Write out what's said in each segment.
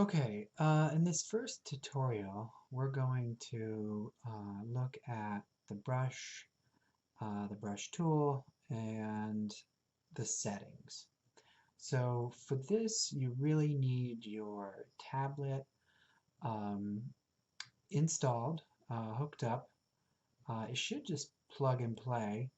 Okay, in this first tutorial, we're going to look at the brush tool, and the settings. So for this, you really need your tablet um, installed, hooked up. It should just plug and play.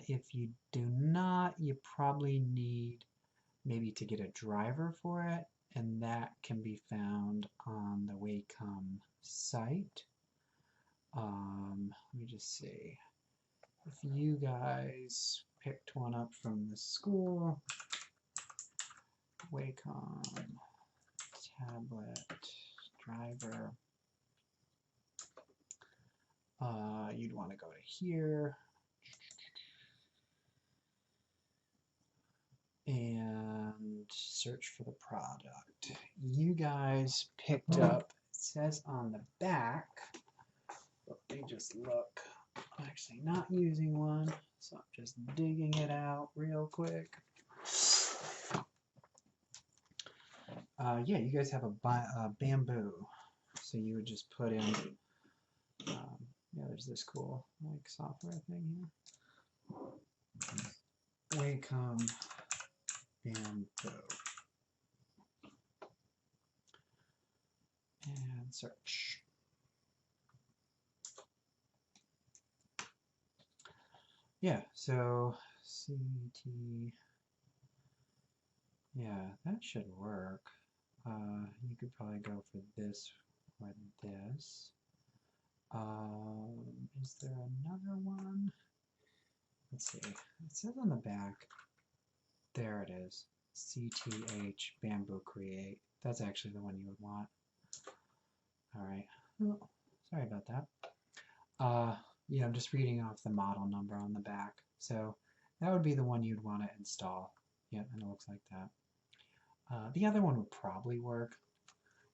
If you do not, you probably need maybe to get a driver for it, and that can be found on the Wacom site. Let me just see. If you guys picked one up from the school, Wacom tablet driver, you'd want to go to here and search for the product. You guys picked up, it says on the back, let me just look. I'm actually not using one, so I'm just digging it out real quick. Yeah, you guys have a bamboo, so you would just put in, yeah, there's this cool like software thing here. Wacom bamboo. And search. Yeah, so CT, yeah, that should work. You could probably go for this or this. Is there another one? Let's see. It says on the back. There it is. CTH Bamboo Create. That's actually the one you would want. Alright. Oh, sorry about that. Yeah, I'm just reading off the model number on the back. So that would be the one you'd want to install. Yeah, and it looks like that. The other one would probably work,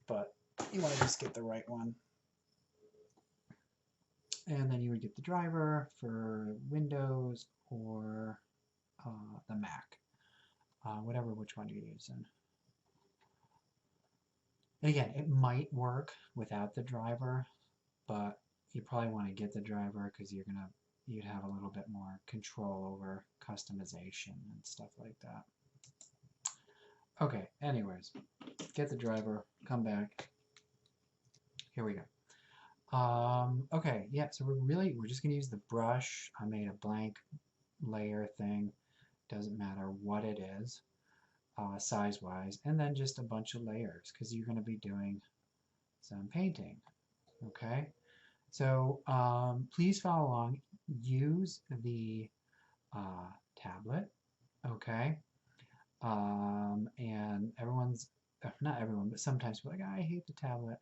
but you want to just get the right one. And then you would get the driver for Windows or the Mac, whatever which one you're using. Again, it might work without the driver, but you probably want to get the driver because you'd have a little bit more control over customization and stuff like that. Okay, anyways, get the driver, come back. Here we go. Okay, yeah, so we're just gonna use the brush. I made a blank layer thing. Doesn't matter what it is, size-wise, and then just a bunch of layers because you're gonna be doing some painting. Okay, so please follow along. Use the tablet. Okay, and not everyone, but sometimes people are like, I hate the tablet.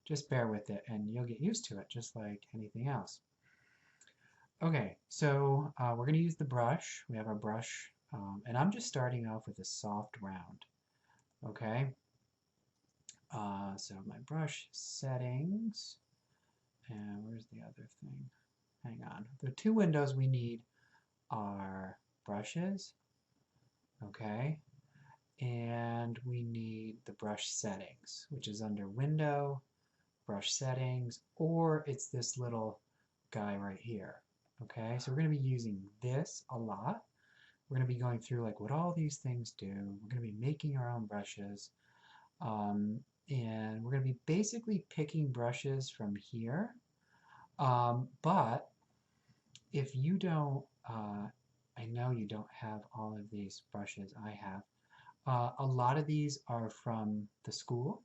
Just bear with it and you'll get used to it just like anything else. Okay, so we're going to use the brush. We have our brush, and I'm just starting off with a soft round. Okay, so my brush settings, and where's the other thing? Hang on. The two windows we need are brushes, okay, and we need the brush settings, which is under Window, Brush Settings, or it's this little guy right here. Okay, so we're going to be using this a lot. We're going to be going through like what all these things do. We're going to be making our own brushes, and we're going to be basically picking brushes from here. But if you don't, I know you don't have all of these brushes I have. A lot of these are from the school.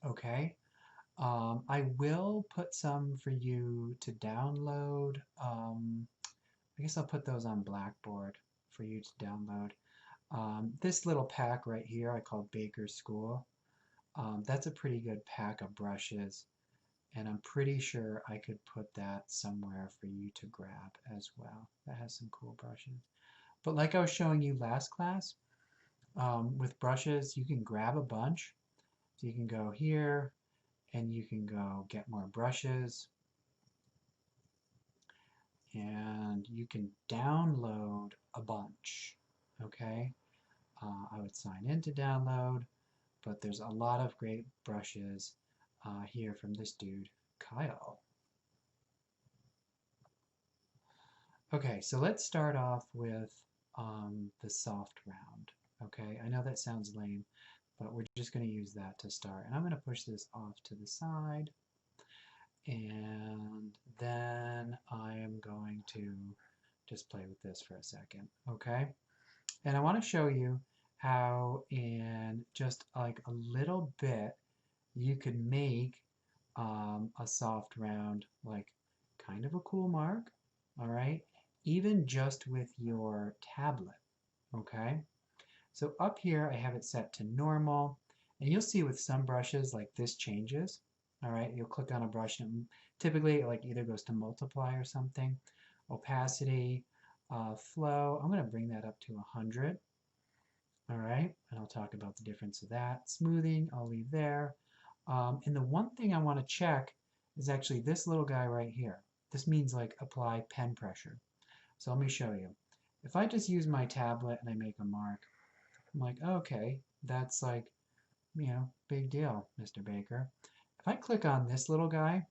Okay. I will put some for you to download. I guess I'll put those on Blackboard for you to download. This little pack right here I call Baker's School. That's a pretty good pack of brushes, and I'm pretty sure I could put that somewhere for you to grab as well. That has some cool brushes. But like I was showing you last class, with brushes you can grab a bunch. So you can go here, and you can go get more brushes, and you can download a bunch. Okay, I would sign in to download, but there's a lot of great brushes here from this dude, Kyle. Okay, so let's start off with the soft round. Okay, I know that sounds lame, but we're just going to use that to start. And I'm going to push this off to the side. And then I am going to just play with this for a second. Okay, and I want to show you how in just like a little bit you could make a soft round, like kind of a cool mark, all right? Even just with your tablet, okay? So up here I have it set to normal, and you'll see with some brushes like this changes, all right? You'll click on a brush and typically it like either goes to multiply or something. Opacity, flow, I'm gonna bring that up to 100, all right? And I'll talk about the difference of that. Smoothing, I'll leave there. And the one thing I want to check is actually this little guy right here. This means like apply pen pressure. So let me show you. If I just use my tablet and I make a mark, I'm like, okay, that's like, you know, big deal, Mr. Baker. If I click on this little guy,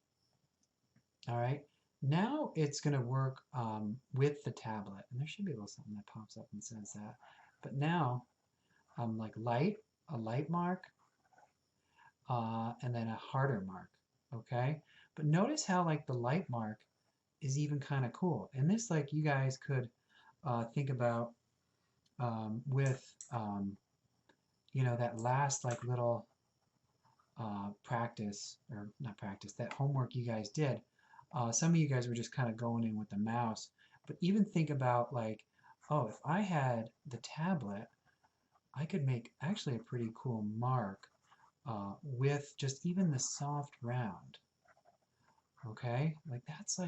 all right, now it's going to work with the tablet. And there should be a little something that pops up and says that. But now, like a light mark, and then a harder mark, okay? But notice how like the light mark is even kind of cool. And this like you guys could think about with, you know, that last like little practice, or not practice, that homework you guys did. Some of you guys were just kind of going in with the mouse, but even think about like, oh, if I had the tablet, I could make actually a pretty cool mark with just even the soft round. Okay, like that's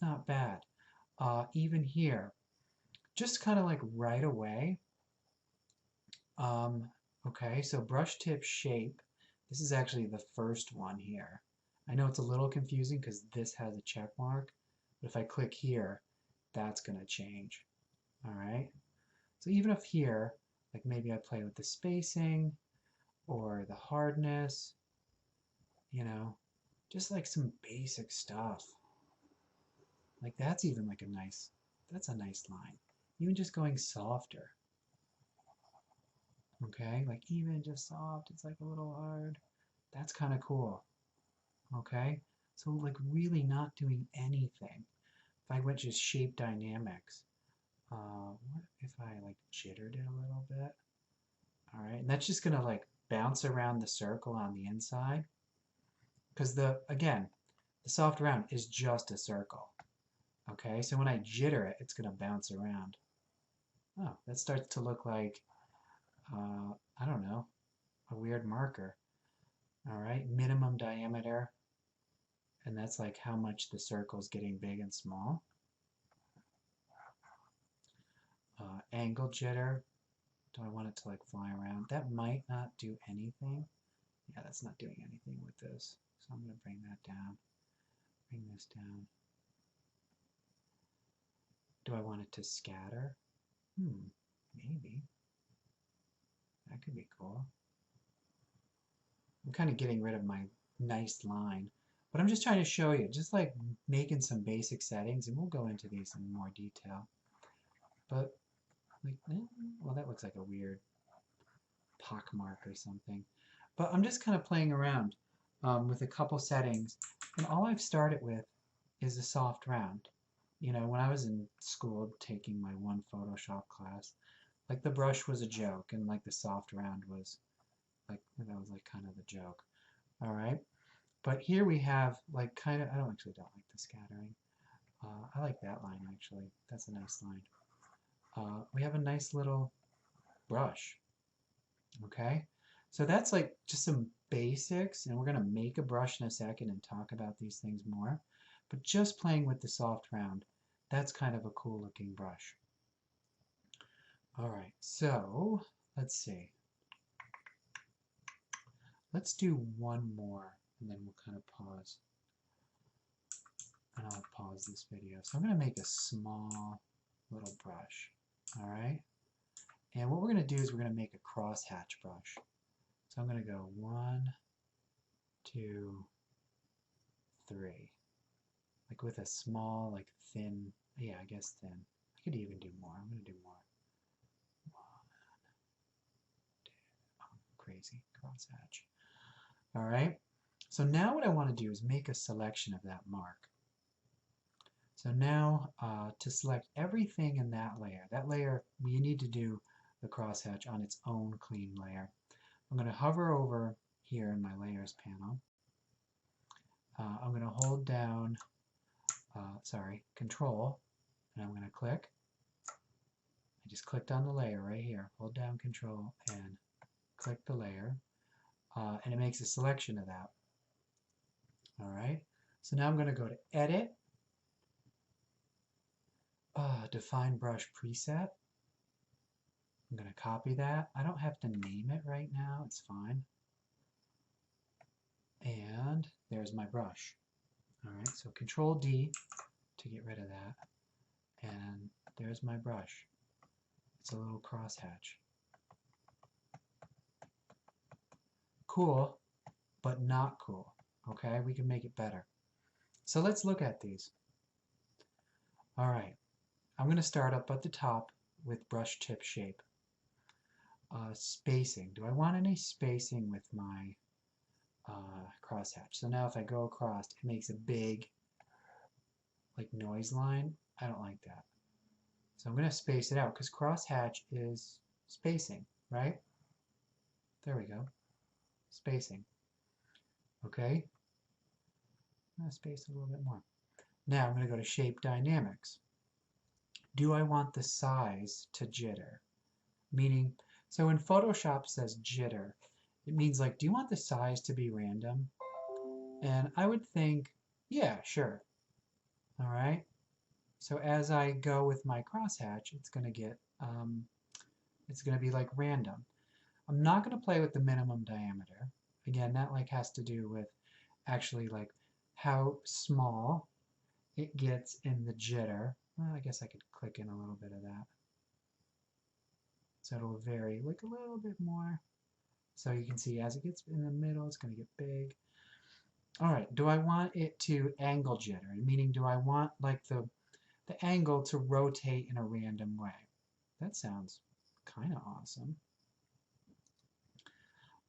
not bad. Even here, just kind of like right away. Okay, so brush tip shape. This is actually the first one here. I know it's a little confusing because this has a check mark, but if I click here, that's going to change. All right, so even if here, like maybe I play with the spacing or the hardness, you know, just like some basic stuff. Like that's even like that's a nice line. Even just going softer. Okay, like even just soft, it's like a little hard. That's kind of cool. Okay, so like really not doing anything. If I went just shape dynamics, what if I like jittered it a little bit? All right, and that's just gonna like bounce around the circle on the inside. Because again, the soft round is just a circle. Okay, so when I jitter it, it's going to bounce around. Oh, that starts to look like, I don't know, a weird marker. All right, minimum diameter, and that's like how much the circle's getting big and small. Angle jitter, do I want it to like fly around? That might not do anything. Yeah, that's not doing anything with this. So I'm going to bring that down, bring this down. Do I want it to scatter? Maybe. That could be cool. I'm kind of getting rid of my nice line, but I'm just trying to show you, just like making some basic settings, and we'll go into these in more detail. But, like, well, that looks like a weird pock mark or something. But I'm just kind of playing around with a couple settings, and all I've started with is a soft round. You know, when I was in school taking my one Photoshop class, like the brush was a joke, and like the soft round was like, that was like kind of the joke. All right, but here we have like kind of, I don't like the scattering. I like that line actually. That's a nice line. We have a nice little brush. Okay, so that's like just some basics, and we're gonna make a brush in a second and talk about these things more. But just playing with the soft round, that's kind of a cool looking brush. All right, so let's see. Let's do one more, and then we'll kind of pause. And I'll pause this video. So I'm going to make a small little brush. All right. And what we're going to do is we're going to make a crosshatch brush. So I'm going to go 1, 2, 3. Like with a small, like thin, yeah, I guess thin. I could even do more. I'm going to do more. 1, 2, oh, crazy crosshatch. All right. So now what I want to do is make a selection of that mark. So now to select everything in that layer we need to do the crosshatch on its own clean layer. I'm going to hover over here in my layers panel. I'm going to hold down, Control, and I'm going to click. I just clicked on the layer right here. Hold down Control and click the layer, and it makes a selection of that. All right. So now I'm going to go to Edit, Define Brush Preset. I'm going to copy that. I don't have to name it right now. It's fine. And there's my brush. All right, so Control D to get rid of that. And there's my brush. It's a little crosshatch. Cool, but not cool. Okay, we can make it better. So let's look at these. All right, I'm going to start up at the top with brush tip shape. Spacing. Do I want any spacing with my crosshatch? So now if I go across, it makes a big like noise line. I don't like that. So I'm going to space it out because crosshatch is spacing, right? There we go. Spacing. Okay. I'm going to space a little bit more. Now I'm going to go to Shape Dynamics. Do I want the size to jitter? Meaning, so in Photoshop says jitter. It means like, do you want the size to be random? And I would think, yeah, sure. All right. So as I go with my crosshatch, it's going to be like random. I'm not going to play with the minimum diameter. Again, that like has to do with actually like how small it gets in the jitter. Well, I guess I could click in a little bit of that. So it'll vary like a little bit more. So you can see as it gets in the middle, it's going to get big. All right, do I want it to angle jitter? Meaning, do I want like the angle to rotate in a random way? That sounds kind of awesome.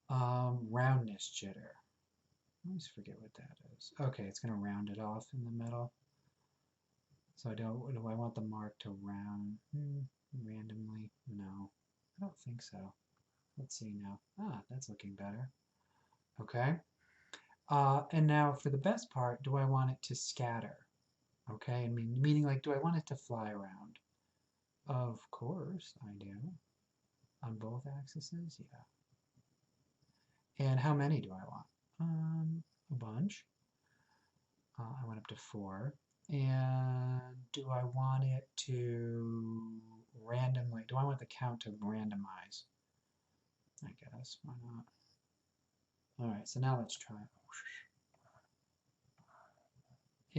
Roundness jitter. I always forget what that is. Okay, it's going to round it off in the middle. So do I want the mark to round randomly? No, I don't think so. Let's see now. Ah, that's looking better. Okay. And now for the best part, do I want it to scatter? Okay, meaning like, do I want it to fly around? Of course I do. On both axes, yeah. And how many do I want? A bunch. I went up to 4. And do I want it to randomly, do I want the count to randomize? I guess, why not? Alright, so now let's try it.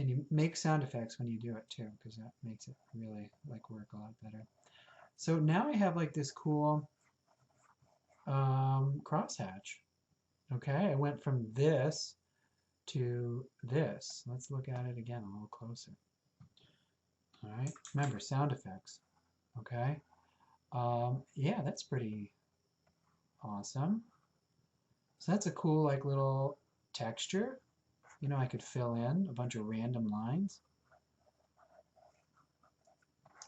And you make sound effects when you do it too, because that makes it really like work a lot better. So now I have like this cool crosshatch. Okay, I went from this to this. Let's look at it again a little closer. All right, remember sound effects. Okay, yeah, that's pretty awesome. So that's a cool like little texture. You know, I could fill in a bunch of random lines.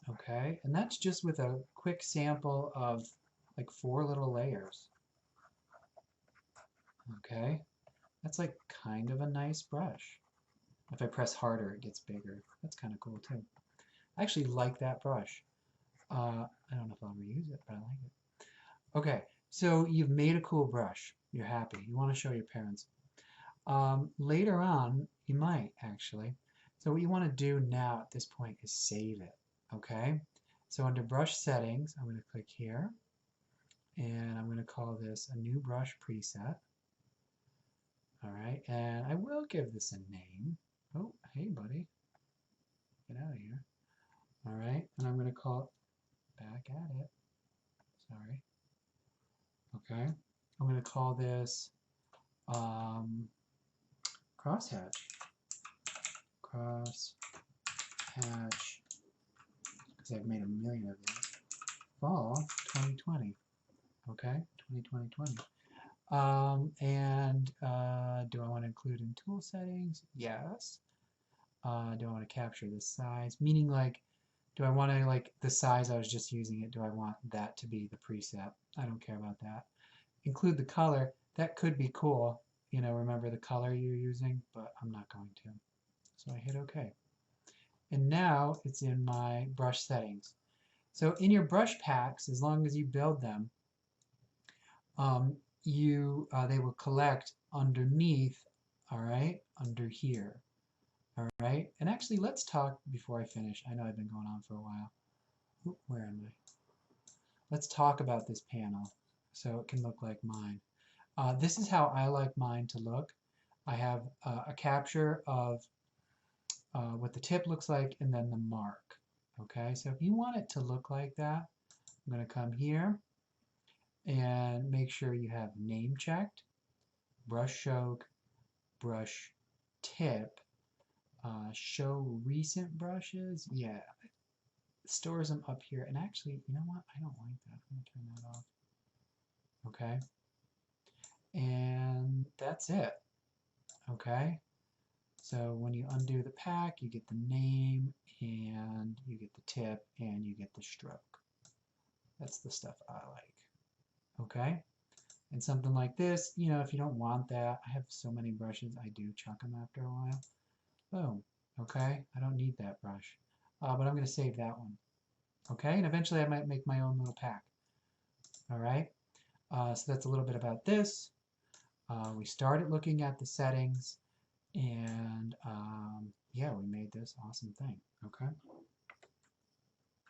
Okay, and that's just with a quick sample of like 4 little layers. Okay, that's like kind of a nice brush. If I press harder, it gets bigger. That's kind of cool too. I actually like that brush. I don't know if I'll reuse it, but I like it. Okay, so you've made a cool brush. You're happy. You want to show your parents. Later on, you might actually. So what you want to do now at this point is save it. Okay, so under brush settings, I'm going to click here. And I'm going to call this a new brush preset. All right, and I will give this a name. Oh, hey, buddy. Get out of here. All right, and I'm going to call it back at it. Sorry. Okay. I'm going to call this crosshatch. Crosshatch, because I've made a million of these. Fall 2020. Okay, 2020. Do I want to include in tool settings? Yes. Do I want to capture the size? Meaning, like, do I want to, like, the size I was just using it, do I want that to be the preset? I don't care about that. Include the color. That could be cool. You know, remember the color you're using, but I'm not going to. So I hit OK. And now it's in my brush settings. So in your brush packs, as long as you build them, they will collect underneath, all right, under here, all right. And actually, let's talk before I finish. I know I've been going on for a while. Oop, where am I? Let's talk about this panel so it can look like mine. This is how I like mine to look. I have a capture of what the tip looks like and then the mark. Okay, so if you want it to look like that, I'm going to come here and make sure you have name checked, brush stroke, brush tip, show recent brushes. Yeah, it stores them up here. And actually, you know what? I don't like that. I'm going to turn that off. Okay, and that's it. Okay, so when you undo the pack, you get the name and you get the tip and you get the stroke. That's the stuff I like. Okay, and something like this, you know, if you don't want that, I have so many brushes, I do chuck them after a while. Boom. Okay, I don't need that brush, but I'm going to save that one. Okay, and eventually I might make my own little pack. All right, so that's a little bit about this. We started looking at the settings, and yeah, we made this awesome thing. Okay.